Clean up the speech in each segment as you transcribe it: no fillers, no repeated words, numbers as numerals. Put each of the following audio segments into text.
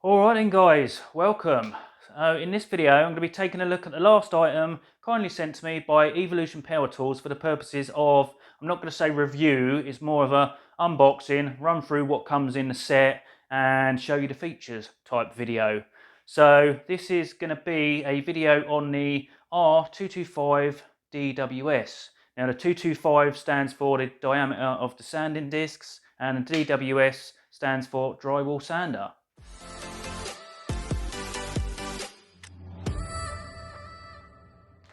Alright then guys, welcome. In this video I'm going to be taking a look at the last item kindly sent to me by Evolution Power Tools for the purposes of, I'm not going to say review, it's more of a unboxing, run through what comes in the set and show you the features type video. So this is going to be a video on the R225DWS. Now the 225 stands for the diameter of the sanding discs and the DWS stands for drywall sander.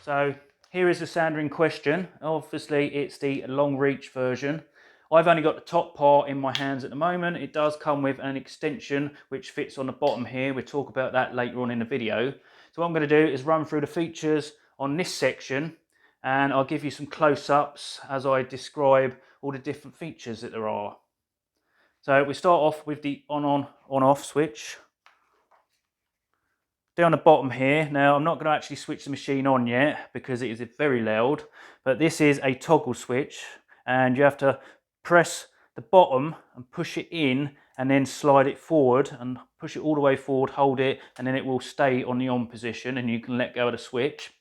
So here is the sander in question. Obviously it's the long reach version. I've only got the top part in my hands at the moment. It does come with an extension which fits on the bottom here. We'll talk about that later on in the video. So what I'm going to do is run through the features on this section and I'll give you some close-ups as I describe all the different features that there are. So we start off with the on-off switch. Down the bottom here, now I'm not going to actually switch the machine on yet because it is very loud, but this is a toggle switch and you have to press the bottom and push it in and then slide it forward and push it all the way forward, hold it, and then it will stay on the on position and you can let go of the switch.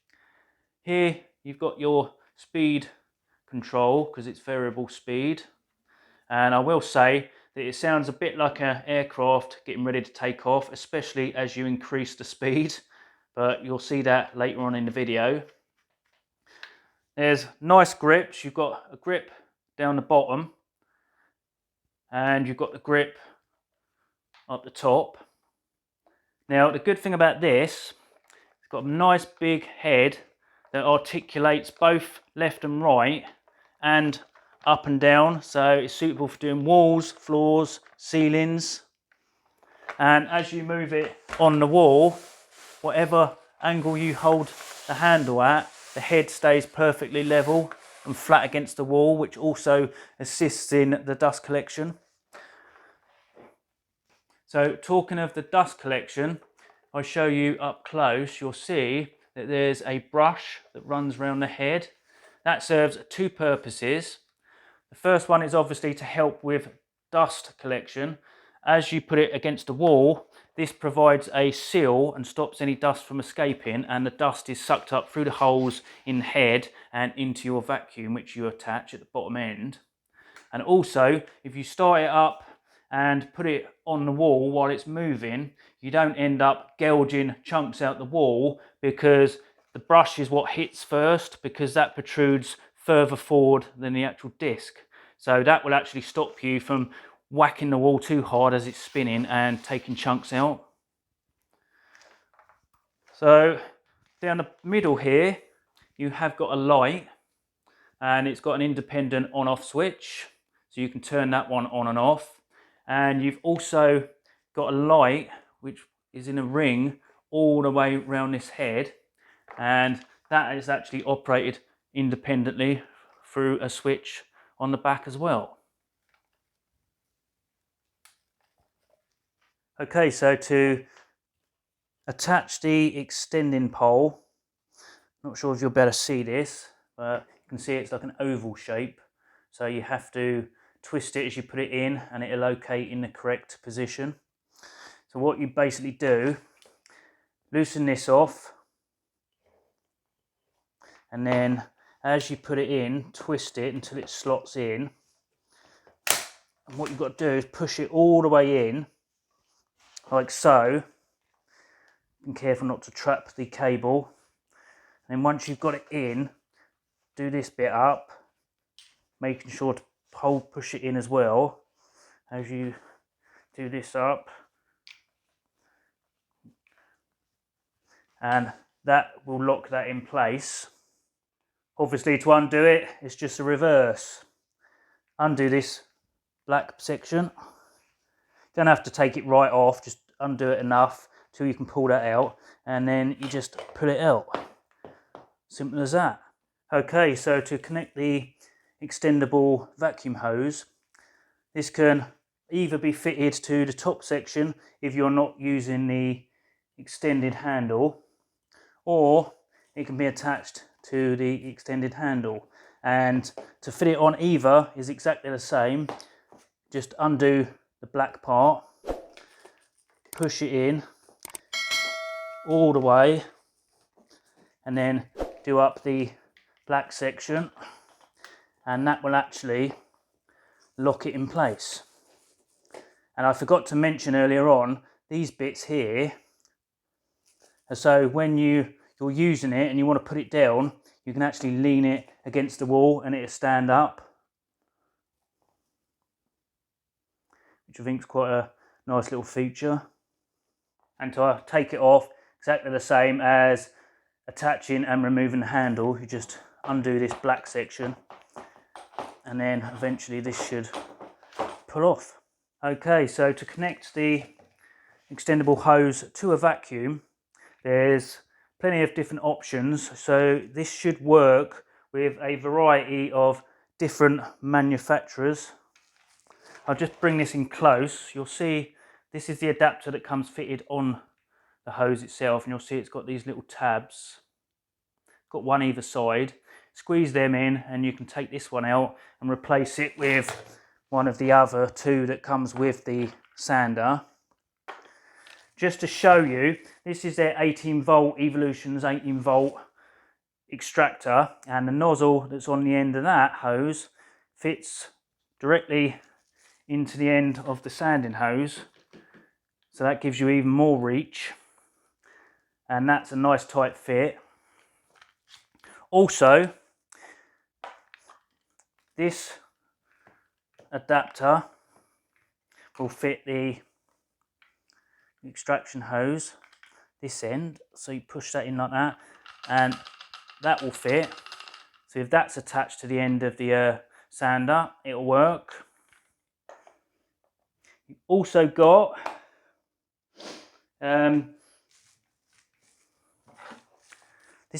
Here you've got your speed control because it's variable speed, and I will say that it sounds a bit like an aircraft getting ready to take off, especially as you increase the speed, but you'll see that later on in the video. There's nice grips. You've got a grip down the bottom and you've got the grip up the top. Now the good thing about this, it's got a nice big head that articulates both left and right and up and down, so it's suitable for doing walls, floors, ceilings. And as you move it on the wall, whatever angle you hold the handle at, the head stays perfectly level and flat against the wall, which also assists in the dust collection. So talking of the dust collection, I'll show you up close. You'll see that there's a brush that runs around the head. That serves two purposes. The first one is obviously to help with dust collection. As you put it against the wall, this provides a seal and stops any dust from escaping, and the dust is sucked up through the holes in the head and into your vacuum, which you attach at the bottom end. And also, if you start it up and put it on the wall while it's moving, you don't end up gouging chunks out the wall, because the brush is what hits first, because that protrudes further forward than the actual disc. So that will actually stop you from whacking the wall too hard as it's spinning and taking chunks out. So down the middle here, you have got a light and it's got an independent on-off switch. So you can turn that one on and off. And you've also got a light which is in a ring all the way around this head. And that is actually operated independently through a switch on the back as well. Okay, so to attach the extending pole, not sure if you'll better see this, but you can see it's like an oval shape. So you have to twist it as you put it in and it'll locate in the correct position. So what you basically do, loosen this off, and then as you put it in, twist it until it slots in. And what you've got to do is push it all the way in, like so. Be careful not to trap the cable. And then once you've got it in, do this bit up, making sure to push it in as well as you do this up. And that will lock that in place. Obviously, to undo it, it's just a reverse. Undo this black section. Don't have to take it right off, just undo it enough till you can pull that out, and then you just pull it out. Simple as that. Okay, so to connect the extendable vacuum hose, this can either be fitted to the top section if you're not using the extended handle, or it can be attached to the extended handle. And to fit it on either is exactly the same. Just undo the black part, push it in all the way and then do up the black section, and that will actually lock it in place. And I forgot to mention earlier on, these bits here, so when you're using it and you want to put it down, you can actually lean it against the wall and it'll stand up, which I think is quite a nice little feature. And to take it off, exactly the same as attaching and removing the handle. You just undo this black section and then eventually this should pull off. Okay, so to connect the extendable hose to a vacuum, there's plenty of different options. So this should work with a variety of different manufacturers. I'll just bring this in close. You'll see this is the adapter that comes fitted on the hose itself, and you'll see it's got these little tabs. Got one either side. Squeeze them in and you can take this one out and replace it with one of the other two that comes with the sander. Just to show you, this is their 18 volt Evolution's 18 volt extractor, and the nozzle that's on the end of that hose fits directly into the end of the sanding hose, so that gives you even more reach, and that's a nice tight fit. Also, this adapter will fit the extraction hose this end, so you push that in like that and that will fit. So if that's attached to the end of the sander, it'll work. You've also got this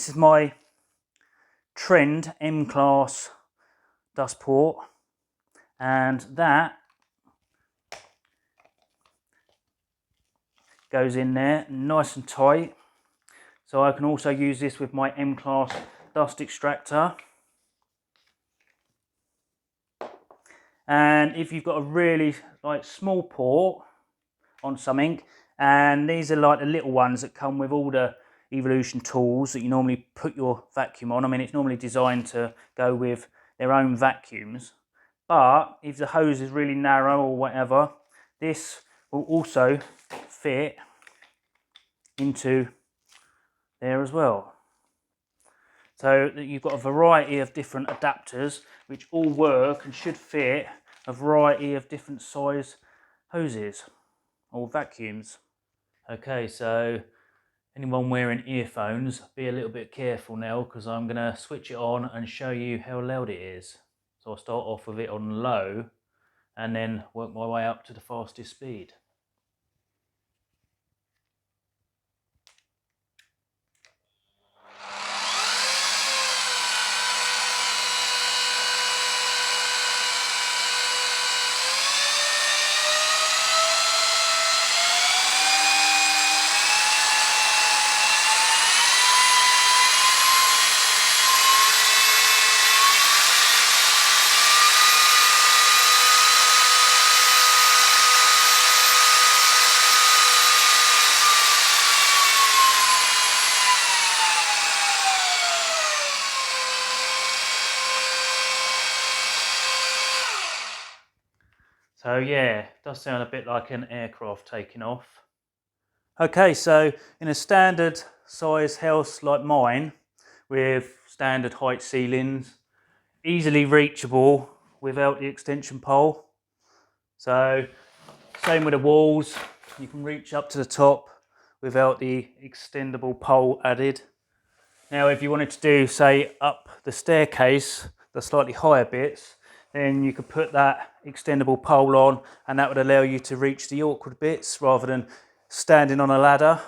is my Trend M-Class dust port, and that goes in there nice and tight. So I can also use this with my M-Class dust extractor. And if you've got a really small port on something, and these are like the little ones that come with all the Evolution tools that you normally put your vacuum on. I mean, it's normally designed to go with their own vacuums, but if the hose is really narrow or whatever, this will also fit into there as well. So you've got a variety of different adapters which all work and should fit a variety of different size hoses or vacuums. Okay, so anyone wearing earphones, be a little bit careful now, because I'm going to switch it on and show you how loud it is. So I'll start off with it on low and then work my way up to the fastest speed. So yeah, it does sound a bit like an aircraft taking off. Okay, so in a standard size house like mine, with standard height ceilings, easily reachable without the extension pole. So same with the walls, you can reach up to the top without the extendable pole added. Now if you wanted to do, say, up the staircase, the slightly higher bits, then you could put that extendable pole on and that would allow you to reach the awkward bits rather than standing on a ladder.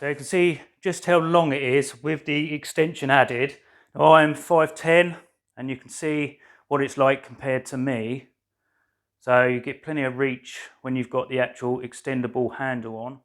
So you can see just how long it is with the extension added. Now I'm 5'10", and you can see what it's like compared to me. So you get plenty of reach when you've got the actual extendable handle on.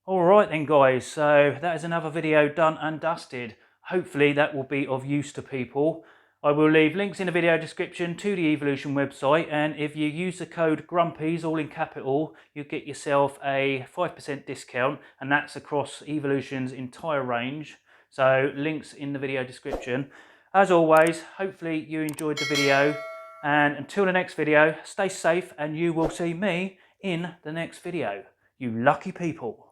Alright then guys, so that is another video done and dusted. Hopefully that will be of use to people. I will leave links in the video description to the Evolution website, and if you use the code GRUMPIES, all in capital, you get yourself a 5% discount, and that's across Evolution's entire range. So links in the video description. As always, hopefully you enjoyed the video, and until the next video, stay safe and you will see me in the next video. You lucky people.